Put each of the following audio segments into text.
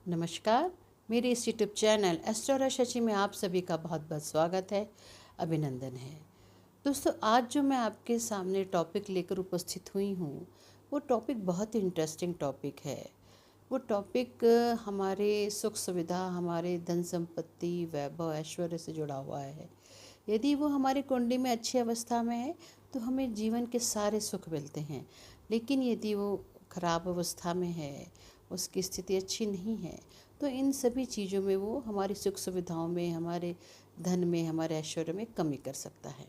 नमस्कार। मेरे इस यूट्यूब चैनल एस्ट्रो शची में आप सभी का बहुत बहुत स्वागत है, अभिनंदन है। दोस्तों, आज जो मैं आपके सामने टॉपिक लेकर उपस्थित हुई हूँ, वो टॉपिक बहुत ही इंटरेस्टिंग टॉपिक है। वो टॉपिक हमारे सुख सुविधा, हमारे धन संपत्ति, वैभव, ऐश्वर्य से जुड़ा हुआ है। यदि वो हमारी कुंडली में अच्छी अवस्था में है तो हमें जीवन के सारे सुख मिलते हैं, लेकिन यदि वो खराब अवस्था में है, उसकी स्थिति अच्छी नहीं है, तो इन सभी चीज़ों में वो हमारी सुख सुविधाओं में, हमारे धन में, हमारे ऐश्वर्य में कमी कर सकता है।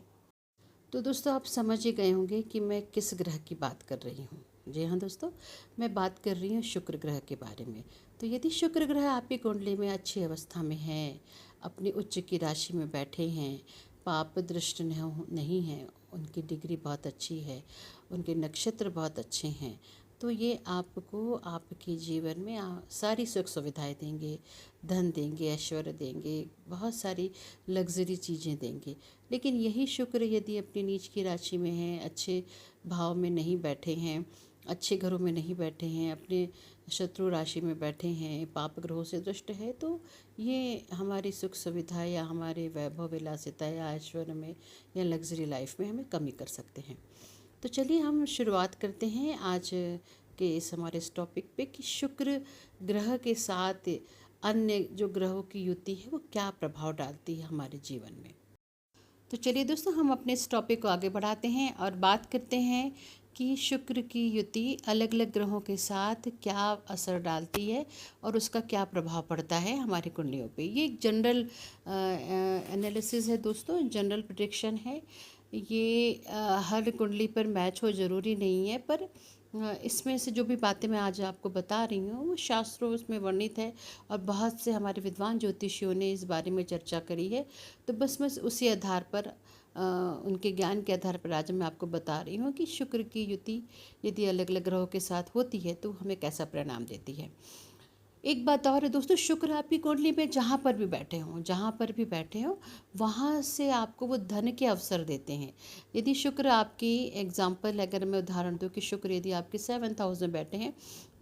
तो दोस्तों, आप समझ ही गए होंगे कि मैं किस ग्रह की बात कर रही हूँ। जी हाँ दोस्तों, मैं बात कर रही हूँ शुक्र ग्रह के बारे में। तो यदि शुक्र ग्रह आपकी कुंडली में अच्छी अवस्था में है, अपनी उच्च की राशि में बैठे हैं, पाप दृष्ट नहीं है, उनकी डिग्री बहुत अच्छी है, उनके नक्षत्र बहुत अच्छे हैं, तो ये आपको आपके जीवन में सारी सुख सुविधाएं देंगे, धन देंगे, ऐश्वर्य देंगे, बहुत सारी लग्जरी चीज़ें देंगे। लेकिन यही शुक्र यदि अपनी नीच की राशि में है, अच्छे भाव में नहीं बैठे हैं, अच्छे घरों में नहीं बैठे हैं, अपने शत्रु राशि में बैठे हैं, पाप ग्रहों से दुष्ट है, तो ये हमारी सुख सुविधा या हमारे वैभव विलासिता या ऐश्वर्य में या लग्जरी लाइफ में हमें कमी कर सकते हैं। तो चलिए हम शुरुआत करते हैं आज के इस हमारे इस टॉपिक पे कि शुक्र ग्रह के साथ अन्य जो ग्रहों की युति है वो क्या प्रभाव डालती है हमारे जीवन में। तो चलिए दोस्तों, हम अपने इस टॉपिक को आगे बढ़ाते हैं और बात करते हैं कि शुक्र की युति अलग अलग ग्रहों के साथ क्या असर डालती है और उसका क्या प्रभाव पड़ता है हमारी कुंडलियों पे। ये एक जनरल एनालिसिस है दोस्तों, जनरल प्रेडिक्शन है। ये हर कुंडली पर मैच हो ज़रूरी नहीं है, पर इसमें से जो भी बातें मैं आज आपको बता रही हूँ वो शास्त्रों उसमें वर्णित है और बहुत से हमारे विद्वान ज्योतिषियों ने इस बारे में चर्चा करी है। तो बस उसी आधार पर उनके ज्ञान के आधार पर आज मैं आपको बता रही हूँ कि शुक्र की युति यदि अलग अलग ग्रहों के साथ होती है तो हमें कैसा परिणाम देती है। एक बात और है दोस्तों, शुक्र आपकी कुंडली में जहाँ पर भी बैठे हों वहाँ से आपको वो धन के अवसर देते हैं। यदि शुक्र आपकी एग्जाम्पल अगर मैं उदाहरण दूँ कि शुक्र यदि आपके 7th हाउस में बैठे हैं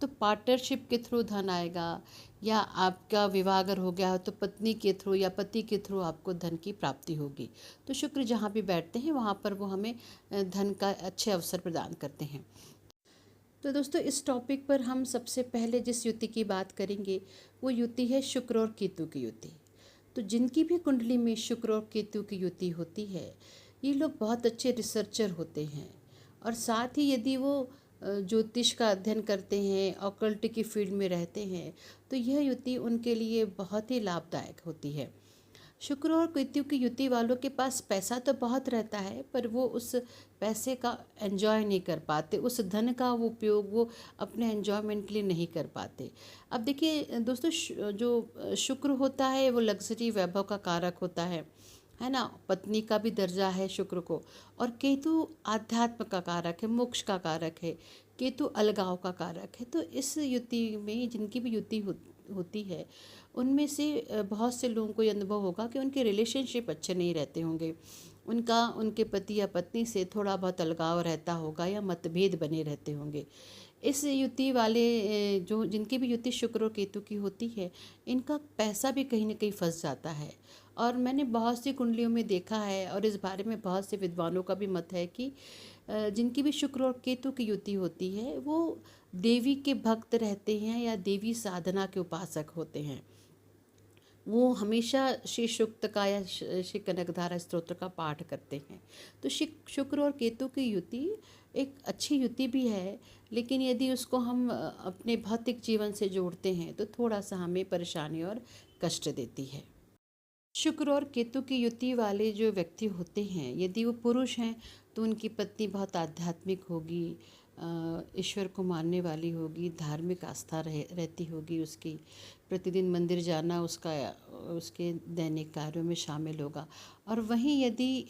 तो पार्टनरशिप के थ्रू धन आएगा, या आपका विवाह अगर हो गया हो तो पत्नी के थ्रू या पति के थ्रू आपको धन की प्राप्ति होगी। तो शुक्र जहाँ भी बैठते हैं वहाँ पर वो हमें धन का अच्छे अवसर प्रदान करते हैं। तो दोस्तों, इस टॉपिक पर हम सबसे पहले जिस युति की बात करेंगे वो युति है शुक्र और केतु की युति। तो जिनकी भी कुंडली में शुक्र और केतु की युति होती है, ये लोग बहुत अच्छे रिसर्चर होते हैं। और साथ ही यदि वो ज्योतिष का अध्ययन करते हैं, ऑकल्ट की फील्ड में रहते हैं, तो यह युति उनके लिए बहुत ही लाभदायक होती है। शुक्र और केतु की युति वालों के पास पैसा तो बहुत रहता है, पर वो उस पैसे का एंजॉय नहीं कर पाते, उस धन का वो उपयोग वो अपने एंजॉयमेंट के लिए नहीं कर पाते। अब देखिए दोस्तों, जो शुक्र होता है वो लग्जरी वैभव का कारक होता है ना, पत्नी का भी दर्जा है शुक्र को। और केतु आध्यात्म का कारक है, मोक्ष का कारक है, केतु अलगाव का कारक है। तो इस युति में जिनकी भी युति होती है उनमें से बहुत से लोगों को ये अनुभव होगा कि उनके रिलेशनशिप अच्छे नहीं रहते होंगे, उनका उनके पति या पत्नी से थोड़ा बहुत अलगाव रहता होगा या मतभेद बने रहते होंगे। इस युति वाले जो जिनकी भी युति शुक्र और केतु की होती है, इनका पैसा भी कहीं ना कहीं फंस जाता है। और मैंने बहुत सी कुंडलियों में देखा है और इस बारे में बहुत से विद्वानों का भी मत है कि जिनकी भी शुक्र और केतु की युति होती है वो देवी के भक्त रहते हैं या देवी साधना के उपासक होते हैं। वो हमेशा श्री सूक्त का या श्री कनकधारा स्तोत्र का पाठ करते हैं। तो शुक्र और केतु की युति एक अच्छी युति भी है, लेकिन यदि उसको हम अपने भौतिक जीवन से जोड़ते हैं तो थोड़ा सा हमें परेशानी और कष्ट देती है। शुक्र और केतु की युति वाले जो व्यक्ति होते हैं, यदि वो पुरुष हैं तो उनकी पत्नी बहुत आध्यात्मिक होगी, ईश्वर को मानने वाली होगी, धार्मिक आस्था रहती होगी उसकी, प्रतिदिन मंदिर जाना उसका उसके दैनिक कार्यों में शामिल होगा। और वहीं यदि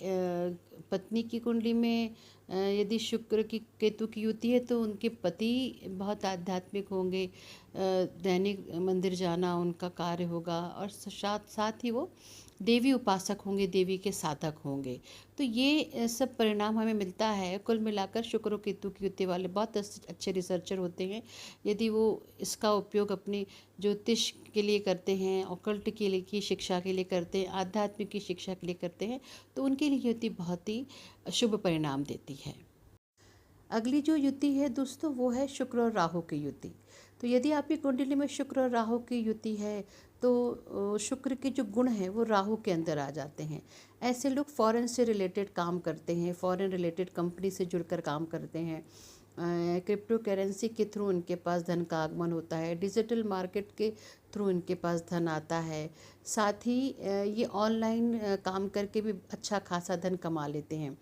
पत्नी की कुंडली में यदि शुक्र की केतु की युति है तो उनके पति बहुत आध्यात्मिक होंगे, दैनिक मंदिर जाना उनका कार्य होगा, और साथ साथ ही वो देवी उपासक होंगे, देवी के साधक होंगे। तो ये सब परिणाम हमें मिलता है। कुल मिलाकर शुक्र और केतु की युति वाले बहुत अच्छे रिसर्चर होते हैं। यदि वो इसका उपयोग अपनी ज्योतिष के लिए करते हैं, ऑकल्ट के लिए की शिक्षा के लिए करते हैं, आध्यात्मिक की शिक्षा के लिए करते हैं, तो उनके लिए युति बहुत ही शुभ परिणाम देती है। अगली जो युति है दोस्तों, वो है शुक्र और राहु की युति। तो यदि आपकी कुंडली में शुक्र और राहु की युति है तो शुक्र के जो गुण हैं वो राहु के अंदर आ जाते हैं। ऐसे लोग फॉरेन से रिलेटेड काम करते हैं, फॉरेन रिलेटेड कंपनी से जुड़कर काम करते हैं। क्रिप्टो करेंसी के थ्रू इनके पास धन का आगमन होता है, डिजिटल मार्केट के थ्रू इनके पास धन आता है। साथ ही ये ऑनलाइन काम करके भी अच्छा खासा धन कमा लेते हैं।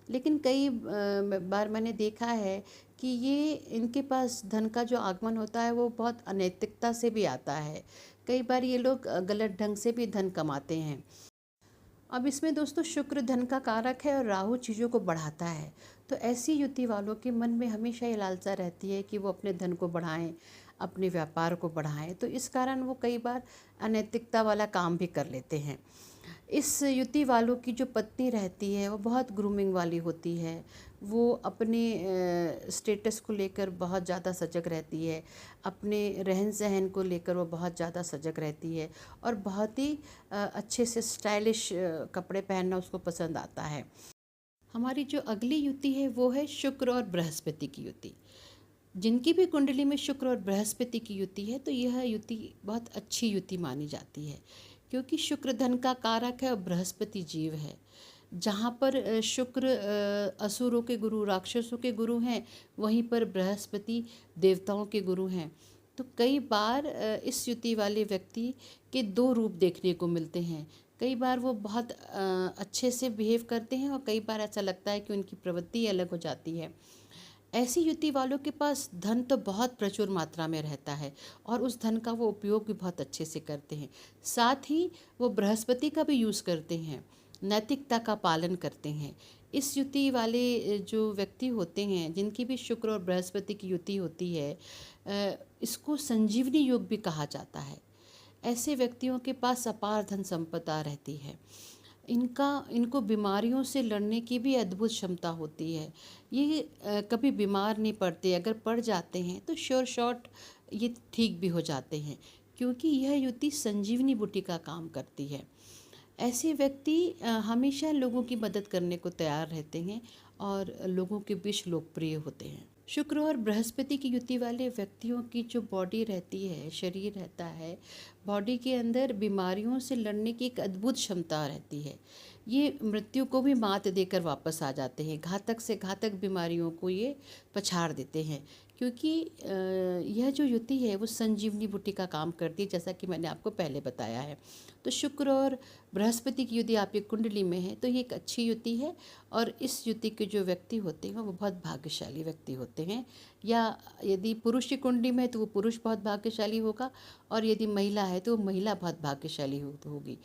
लेकिन कई बार मैंने देखा है कि ये इनके पास धन का जो आगमन होता है वो बहुत अनैतिकता से भी आता है। कई बार ये लोग गलत ढंग से भी धन कमाते हैं। अब इसमें दोस्तों शुक्र धन का कारक है और राहु चीज़ों को बढ़ाता है। तो ऐसी युति वालों के मन में हमेशा ये लालसा रहती है कि वो अपने धन को बढ़ाएं, अपने व्यापार को बढ़ाएं। तो इस कारण वो कई बार अनैतिकता वाला काम भी कर लेते हैं। इस युति वालों की जो पत्नी रहती है वो बहुत ग्रूमिंग वाली होती है। वो अपने स्टेटस को लेकर बहुत ज़्यादा सजग रहती है, अपने रहन सहन को लेकर वो बहुत ज़्यादा सजग रहती है और बहुत ही अच्छे से स्टाइलिश कपड़े पहनना उसको पसंद आता है। हमारी जो अगली युति है वो है शुक्र और बृहस्पति की युति। जिनकी भी कुंडली में शुक्र और बृहस्पति की युति है तो यह युति बहुत अच्छी युति मानी जाती है, क्योंकि शुक्र धन का कारक है और बृहस्पति जीव है। जहाँ पर शुक्र असुरों के गुरु, राक्षसों के गुरु हैं, वहीं पर बृहस्पति देवताओं के गुरु हैं। तो कई बार इस युति वाले व्यक्ति के दो रूप देखने को मिलते हैं। कई बार वो बहुत अच्छे से बिहेव करते हैं और कई बार ऐसा लगता है कि उनकी प्रवृत्ति अलग हो जाती है। ऐसी युति वालों के पास धन तो बहुत प्रचुर मात्रा में रहता है और उस धन का वो उपयोग भी बहुत अच्छे से करते हैं। साथ ही वो बृहस्पति का भी यूज़ करते हैं, नैतिकता का पालन करते हैं। इस युति वाले जो व्यक्ति होते हैं, जिनकी भी शुक्र और बृहस्पति की युति होती है, इसको संजीवनी योग भी कहा जाता है। ऐसे व्यक्तियों के पास अपार धन संपदा रहती है। इनको बीमारियों से लड़ने की भी अद्भुत क्षमता होती है। ये कभी बीमार नहीं पड़ते, अगर पड़ जाते हैं तो श्योर शॉट ये ठीक भी हो जाते हैं, क्योंकि यह युति संजीवनी बूटी का काम करती है। ऐसे व्यक्ति हमेशा लोगों की मदद करने को तैयार रहते हैं और लोगों के बीच लोकप्रिय होते हैं। शुक्र और बृहस्पति की युति वाले व्यक्तियों की जो बॉडी रहती है, शरीर रहता है, बॉडी के अंदर बीमारियों से लड़ने की एक अद्भुत क्षमता रहती है। ये मृत्यु को भी मात देकर वापस आ जाते हैं, घातक से घातक बीमारियों को ये पछाड़ देते हैं, क्योंकि यह जो युति है वो संजीवनी बूटी का काम करती है, जैसा कि मैंने आपको पहले बताया है। तो शुक्र और बृहस्पति की युति आपकी कुंडली में है तो ये एक अच्छी युति है और इस युति के जो व्यक्ति होते हैं वो बहुत भाग्यशाली व्यक्ति होते हैं। या यदि पुरुष की कुंडली में है तो वो पुरुष बहुत भाग्यशाली होगा और यदि महिला है तो वो महिला बहुत भाग्यशाली होगी।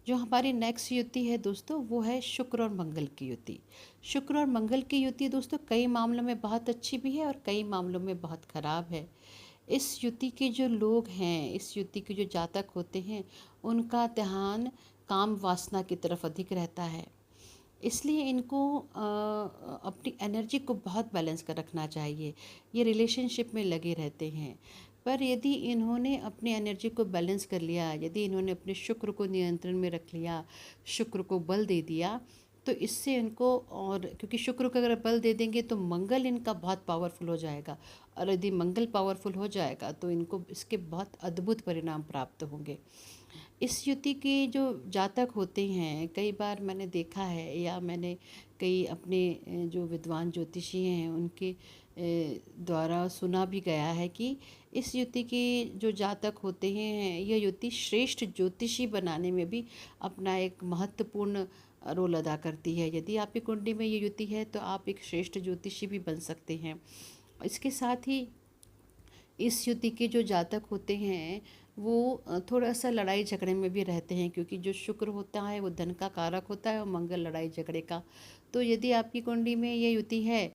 जो हमारी नेक्स्ट युति है दोस्तों वो है शुक्र और मंगल की युति। शुक्र और मंगल की युति दोस्तों कई मामलों में बहुत अच्छी भी है और कई मामलों में बहुत ख़राब है। इस युति के जो लोग हैं, इस युति के जो जातक होते हैं, उनका ध्यान काम वासना की तरफ अधिक रहता है। इसलिए इनको अपनी एनर्जी को बहुत बैलेंस कर रखना चाहिए। ये रिलेशनशिप में लगे रहते हैं, पर यदि इन्होंने अपनी एनर्जी को बैलेंस कर लिया, यदि इन्होंने अपने शुक्र को नियंत्रण में रख लिया, शुक्र को बल दे दिया, तो इससे इनको, और क्योंकि शुक्र को अगर बल दे देंगे तो मंगल इनका बहुत पावरफुल हो जाएगा और यदि मंगल पावरफुल हो जाएगा तो इनको इसके बहुत अद्भुत परिणाम प्राप्त होंगे। इस युति के जो जातक होते हैं, कई बार मैंने देखा है या मैंने कई अपने जो विद्वान ज्योतिषी हैं उनके द्वारा सुना भी गया है कि इस युति के जो जातक होते हैं, यह युति श्रेष्ठ ज्योतिषी बनाने में भी अपना एक महत्वपूर्ण रोल अदा करती है। यदि आपकी कुंडली में ये युति है तो आप एक श्रेष्ठ ज्योतिषी भी बन सकते हैं। इसके साथ ही इस युति के जो जातक होते हैं वो थोड़ा सा लड़ाई झगड़े में भी रहते हैं, क्योंकि जो शुक्र होता है वो धन का कारक होता है और मंगल लड़ाई झगड़े का। तो यदि आपकी कुंडली में ये युति है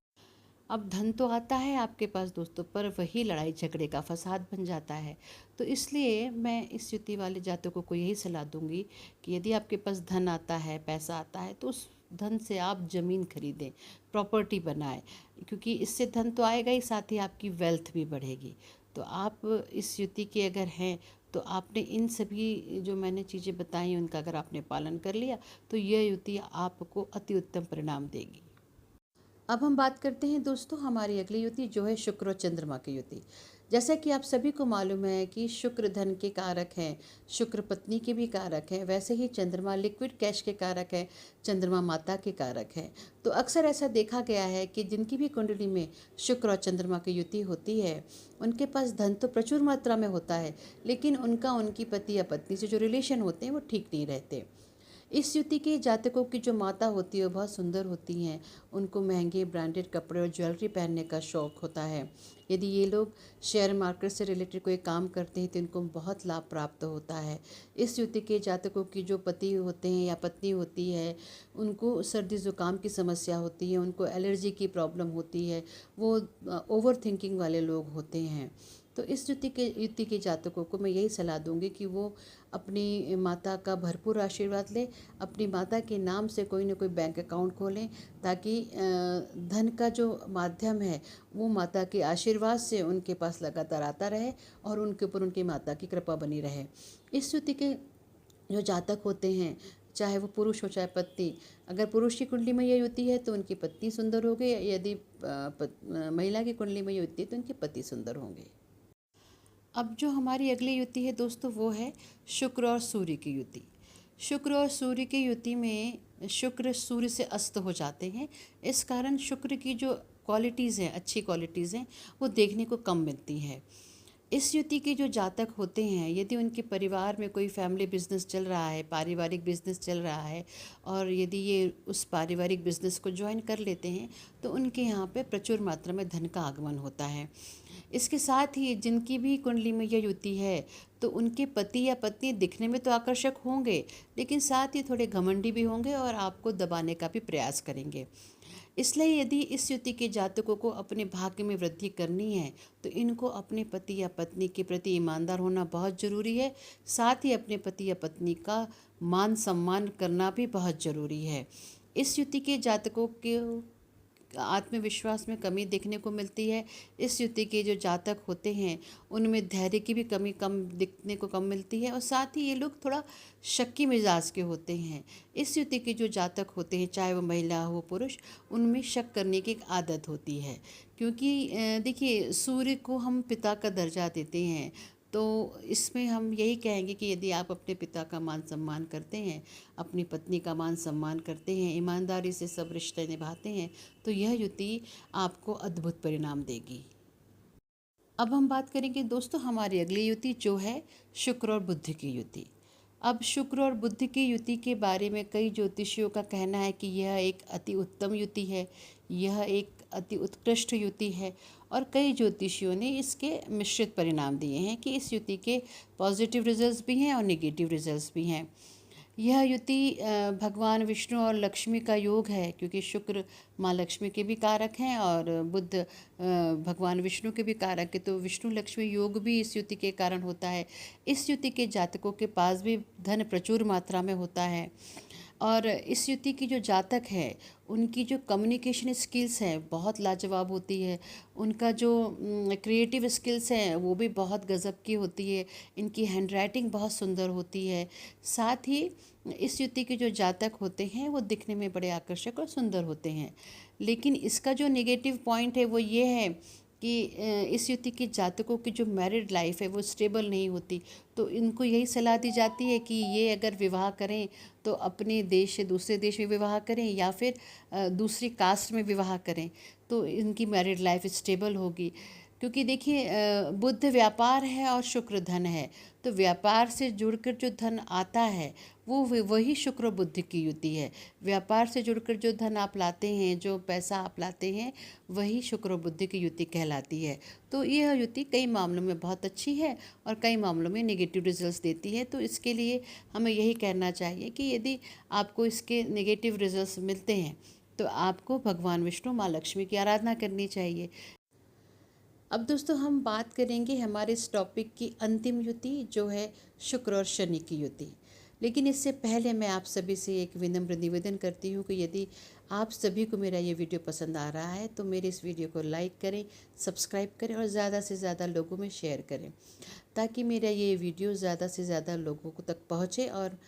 अब धन तो आता है आपके पास दोस्तों, पर वही लड़ाई झगड़े का फसाद बन जाता है। तो इसलिए मैं इस युति वाले जातकों को यही सलाह दूंगी कि यदि आपके पास धन आता है, पैसा आता है, तो उस धन से आप ज़मीन खरीदें, प्रॉपर्टी बनाएं, क्योंकि इससे धन तो आएगा ही, साथ ही आपकी वेल्थ भी बढ़ेगी। तो आप इस युति के अगर हैं तो आपने इन सभी जो मैंने चीज़ें बताई उनका अगर आपने पालन कर लिया तो यह युति आपको अति उत्तम परिणाम देगी। अब हम बात करते हैं दोस्तों हमारी अगली युति, जो है शुक्र और चंद्रमा की युति। जैसा कि आप सभी को मालूम है कि शुक्र धन के कारक हैं, शुक्र पत्नी के भी कारक हैं, वैसे ही चंद्रमा लिक्विड कैश के कारक है, चंद्रमा माता के कारक हैं। तो अक्सर ऐसा देखा गया है कि जिनकी भी कुंडली में शुक्र और चंद्रमा की युति होती है, उनके पास धन तो प्रचुर मात्रा में होता है, लेकिन उनका उनकी पति या पत्नी से जो रिलेशन होते हैं वो ठीक नहीं रहते। इस युति के जातकों की जो माता होती है वो बहुत सुंदर होती हैं, उनको महंगे ब्रांडेड कपड़े और ज्वेलरी पहनने का शौक़ होता है। यदि ये लोग शेयर मार्केट से रिलेटेड कोई काम करते हैं तो इनको बहुत लाभ प्राप्त होता है। इस युति के जातकों की जो पति होते हैं या पत्नी होती है, उनको सर्दी ज़ुकाम की समस्या होती है, उनको एलर्जी की प्रॉब्लम होती है, वो ओवर थिंकिंग वाले लोग होते हैं। तो इस युति के जातकों को मैं यही सलाह दूंगी कि वो अपनी माता का भरपूर आशीर्वाद लें, अपनी माता के नाम से कोई ना कोई बैंक अकाउंट खोलें, ताकि धन का जो माध्यम है वो माता के आशीर्वाद से उनके पास लगातार आता रहे और उनके ऊपर उनकी माता की कृपा बनी रहे। इस युति के जो जातक होते हैं, चाहे वो पुरुष हो चाहे पत्नी, अगर पुरुष की कुंडली में ये युति है तो उनकी पत्नी सुंदर होगी, यदि महिला की कुंडली में ये युति है तो उनके पति सुंदर होंगे। अब जो हमारी अगली युति है दोस्तों वो है शुक्र और सूर्य की युति। शुक्र और सूर्य की युति में शुक्र सूर्य से अस्त हो जाते हैं, इस कारण शुक्र की जो क्वालिटीज़ हैं, अच्छी क्वालिटीज़ हैं, वो देखने को कम मिलती हैं। इस युति के जो जातक होते हैं, यदि उनके परिवार में कोई फैमिली बिजनेस चल रहा है, पारिवारिक बिजनेस चल रहा है, और यदि ये उस पारिवारिक बिजनेस को ज्वाइन कर लेते हैं तो उनके यहाँ पे प्रचुर मात्रा में धन का आगमन होता है। इसके साथ ही जिनकी भी कुंडली में यह युति है तो उनके पति या पत्नी दिखने में तो आकर्षक होंगे, लेकिन साथ ही थोड़े घमंडी भी होंगे और आपको दबाने का भी प्रयास करेंगे। इसलिए यदि इस युति के जातकों को अपने भाग्य में वृद्धि करनी है तो इनको अपने पति या पत्नी के प्रति ईमानदार होना बहुत ज़रूरी है, साथ ही अपने पति या पत्नी का मान सम्मान करना भी बहुत ज़रूरी है। इस युति के जातकों के आत्मविश्वास में कमी देखने को मिलती है। इस युति के जो जातक होते हैं उनमें धैर्य की भी कमी कम दिखने को कम मिलती है, और साथ ही ये लोग थोड़ा शक्की मिजाज के होते हैं। इस युति के जो जातक होते हैं, चाहे वो महिला हो पुरुष, उनमें शक करने की एक आदत होती है, क्योंकि देखिए सूर्य को हम पिता का दर्जा देते हैं। तो इसमें हम यही कहेंगे कि यदि आप अपने पिता का मान सम्मान करते हैं, अपनी पत्नी का मान सम्मान करते हैं, ईमानदारी से सब रिश्ते निभाते हैं, तो यह युति आपको अद्भुत परिणाम देगी। अब हम बात करेंगे दोस्तों हमारी अगली युति, जो है शुक्र और बुध की युति। अब शुक्र और बुध की युति के बारे में कई ज्योतिषियों का कहना है कि यह एक अति उत्तम युति है, यह एक अति उत्कृष्ट युति है, और कई ज्योतिषियों ने इसके मिश्रित परिणाम दिए हैं कि इस युति के पॉजिटिव रिजल्ट्स भी हैं और नेगेटिव रिजल्ट्स भी हैं। यह युति भगवान विष्णु और लक्ष्मी का योग है, क्योंकि शुक्र माँ लक्ष्मी के भी कारक हैं और बुध भगवान विष्णु के भी कारक है, तो विष्णु लक्ष्मी योग भी इस युति के कारण होता है। इस युति के जातकों के पास भी धन प्रचुर मात्रा में होता है, और इस युति की जो जातक है उनकी जो कम्युनिकेशन स्किल्स हैं बहुत लाजवाब होती है, उनका जो क्रिएटिव स्किल्स हैं वो भी बहुत गज़ब की होती है, इनकी हैंडराइटिंग बहुत सुंदर होती है। साथ ही इस युति के जो जातक होते हैं वो दिखने में बड़े आकर्षक और सुंदर होते हैं, लेकिन इसका जो नेगेटिव पॉइंट है वो ये है कि इस युति के जातकों की जो मैरिड लाइफ है वो स्टेबल नहीं होती। तो इनको यही सलाह दी जाती है कि ये अगर विवाह करें तो अपने देश से दूसरे देश में विवाह करें या फिर दूसरी कास्ट में विवाह करें, तो इनकी मैरिड लाइफ स्टेबल होगी। क्योंकि देखिए बुध व्यापार है और शुक्र धन है, तो व्यापार से जुड़कर जो धन आता है वो वही शुक्र बुध की युति है। व्यापार से जुड़कर जो धन आप लाते हैं, जो पैसा आप लाते हैं, वही शुक्र बुध की युति कहलाती है। तो यह युति कई मामलों में बहुत अच्छी है और कई मामलों में नेगेटिव रिजल्ट्स देती है। तो इसके लिए हमें यही कहना चाहिए कि यदि आपको इसके नेगेटिव रिजल्ट्स मिलते हैं तो आपको भगवान विष्णु माँ लक्ष्मी की आराधना करनी चाहिए। अब दोस्तों हम बात करेंगे हमारे इस टॉपिक की अंतिम युति, जो है शुक्र और शनि की युति। लेकिन इससे पहले मैं आप सभी से एक विनम्र निवेदन करती हूँ कि यदि आप सभी को मेरा ये वीडियो पसंद आ रहा है तो मेरे इस वीडियो को लाइक करें, सब्सक्राइब करें और ज़्यादा से ज़्यादा लोगों में शेयर करें, ताकि मेरा ये वीडियो ज़्यादा से ज़्यादा लोगों को तक पहुँचे और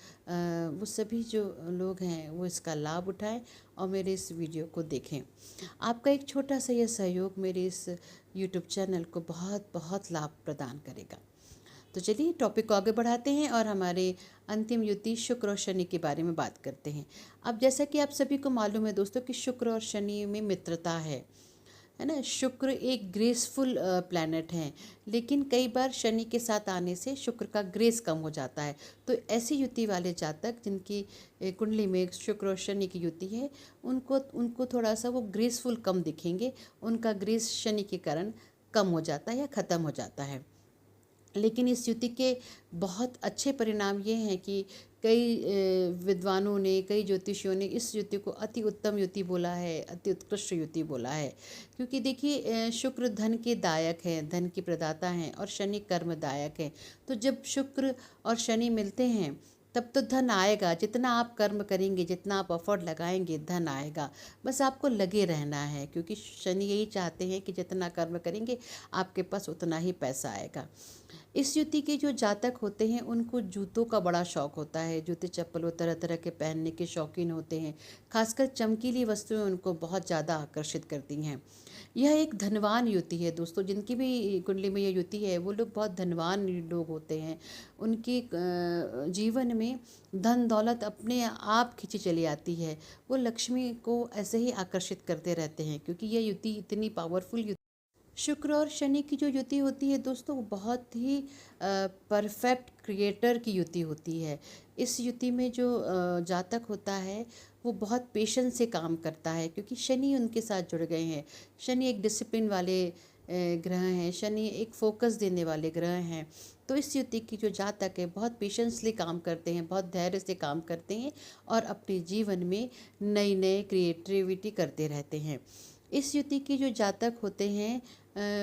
वो सभी जो लोग हैं वो इसका लाभ उठाएं और मेरे इस वीडियो को देखें। आपका एक छोटा सा यह सहयोग मेरे इस यूट्यूब चैनल को बहुत बहुत लाभ प्रदान करेगा। तो चलिए टॉपिक को आगे बढ़ाते हैं और हमारे अंतिम युति शुक्र और शनि के बारे में बात करते हैं। अब जैसा कि आप सभी को मालूम है दोस्तों कि शुक्र और शनि में मित्रता है ना। शुक्र एक ग्रेसफुल प्लैनेट है, लेकिन कई बार शनि के साथ आने से शुक्र का ग्रेस कम हो जाता है। तो ऐसी युति वाले जातक जिनकी कुंडली में शुक्र और शनि की युति है, उनको उनको थोड़ा सा वो ग्रेसफुल कम दिखेंगे, उनका ग्रेस शनि के कारण कम हो जाता है या ख़त्म हो जाता है। लेकिन इस युति के बहुत अच्छे परिणाम ये हैं कि कई विद्वानों ने, कई ज्योतिषियों ने इस युति को अति उत्तम युति बोला है, अति उत्कृष्ट युति बोला है। क्योंकि देखिए शुक्र धन के दायक हैं, धन की प्रदाता हैं, और शनि कर्मदायक है। तो जब शुक्र और शनि मिलते हैं तब तो धन आएगा। जितना आप कर्म करेंगे, जितना आप एफर्ट लगाएंगे, धन आएगा। बस आपको लगे रहना है, क्योंकि शनि यही चाहते हैं कि जितना कर्म करेंगे आपके पास उतना ही पैसा आएगा। इस युति के जो जातक होते हैं उनको जूतों का बड़ा शौक होता है, जूते चप्पलों तरह तरह के पहनने के शौकीन होते हैं। खासकर चमकीली वस्तुएं उनको बहुत ज़्यादा आकर्षित करती हैं। यह एक धनवान युति है दोस्तों। जिनकी भी कुंडली में यह युति है वो लोग बहुत धनवान लोग होते हैं। उनके जीवन में धन दौलत अपने आप खींची चली आती है। वो लक्ष्मी को ऐसे ही आकर्षित करते रहते हैं, क्योंकि यह युति इतनी पावरफुल। शुक्र और शनि की जो युति होती है दोस्तों, वो बहुत ही परफेक्ट क्रिएटर की युति होती है। इस युति में जो जातक होता है वो बहुत पेशेंस से काम करता है, क्योंकि शनि उनके साथ जुड़ गए हैं। शनि एक डिसिप्लिन वाले ग्रह हैं, शनि एक फोकस देने वाले ग्रह हैं। तो इस युति की जो जातक है बहुत पेशेंसली काम करते हैं, बहुत धैर्य से काम करते हैं और अपने जीवन में नई नई क्रिएटिविटी करते रहते हैं। इस युति के जो जातक होते हैं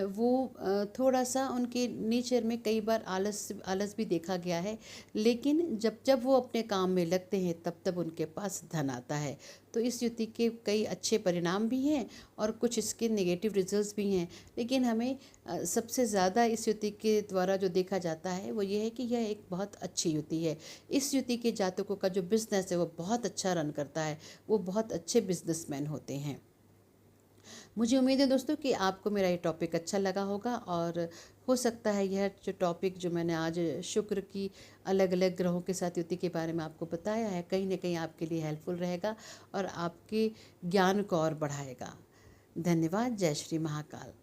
वो थोड़ा सा उनके नेचर में कई बार आलस भी देखा गया है, लेकिन जब जब वो अपने काम में लगते हैं तब तब उनके पास धन आता है। तो इस युति के कई अच्छे परिणाम भी हैं और कुछ इसके नेगेटिव रिजल्ट्स भी हैं। लेकिन हमें सबसे ज़्यादा इस युति के द्वारा जो देखा जाता है वो ये है कि यह एक बहुत अच्छी युति है। इस युति के जातकों का जो बिज़नेस है वो बहुत अच्छा रन करता है, वो बहुत अच्छे बिजनेसमैन होते हैं। मुझे उम्मीद है दोस्तों कि आपको मेरा ये टॉपिक अच्छा लगा होगा, और हो सकता है यह जो टॉपिक जो मैंने आज शुक्र की अलग अलग ग्रहों के साथ युति के बारे में आपको बताया है, कहीं ना कहीं आपके लिए हेल्पफुल रहेगा और आपके ज्ञान को और बढ़ाएगा। धन्यवाद। जय श्री महाकाल।